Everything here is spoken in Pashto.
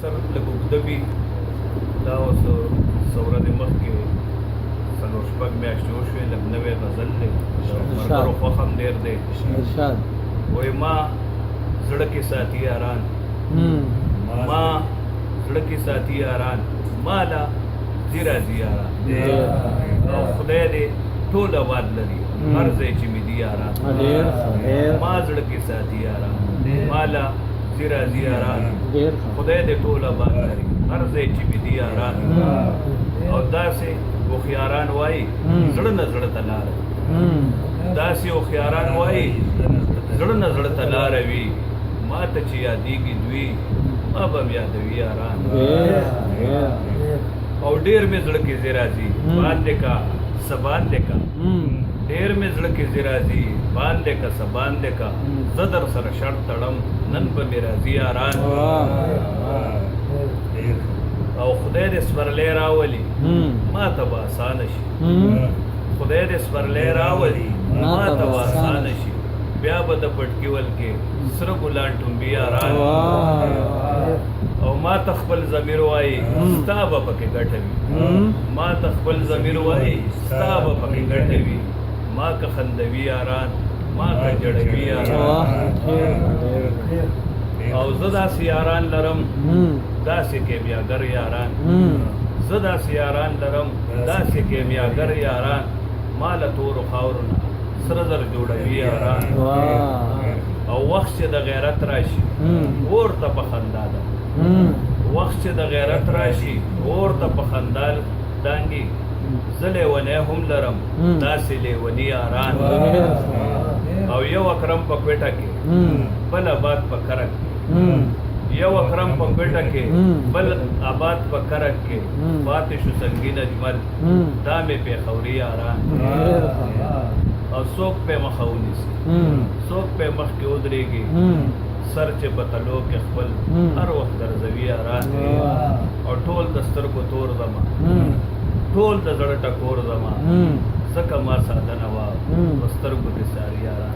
سر لږ اوږده وي دا اوس څه ورځې مخکې څلور شپږ میاشتې وشوې لږ نوی غزل دی ملګرو خوښ هم ډېر دی وایي ما زړه کې ساتي یاران ما زړه کې ساتي یاران ماله ځي راځي یاران او خدای دې ټول آباد لري هر ځای چې مې دي یاران ما زړه کې ساتي یاران ماله ځي راځي یاران خدای دې ټول آباد لري هر ځای چې مې دي یاران او داسې هوښیاران وایي زړه نه زړه ته لاره داسې هوښیاران وایي زړه نه زړه ته لاره وي ما ته چې یادېږي دوی ما به م یادوي یاران او ډېر مې زړه کې ځې راځي باندې کا څه باندې کا ډېر مې زړه کې ځې راځي باندې کا څه باندې کا زه در سره شرط تړم نن به مې راځي یاران او خدای دې سپرلی راولي ما ته به اسانه شي خدای دې سپرلی راولي ما ته به اسانه شي بیا به د پټکي ولکې سره ګلان ټومبي یاران او ما ته خپل ضمیر وایي ستا به پکې ګټه وي ما ته خپل ضمیر وایي ستا به پکې ګټه وي ما که خندوي یاران ما که جړوي یاران او زه داسې یاران لرم داسې کیمیاګر یاران زه داسې یاران لرم داسې کیمیاګر یاران ما له تورو خاورو نه سره زر جوړوي یاران او وخت چې د غیرت راشي اور ته په خندا ده وخت چې د غیرت راشي اور ته په خندا دانګي زه لیونی هم لرم داسې لیوني یاران او یو اکرم په کوټه کې بل آباد په کرک یو اکرم په کوټه کې بل آباد په کرک کې پاتې شو سنګین اجمل دا مې پېښوري یاران او څوک پې مخه ونیسي څوک پې مخکې ودرېږي سر چې په تلو کې خپل هر وخت درځوي یاران او ټول د سترګو تور زما ټول د زړه ټکور زما ځکه ما ساده نه وه په سترګو دې ساري یاران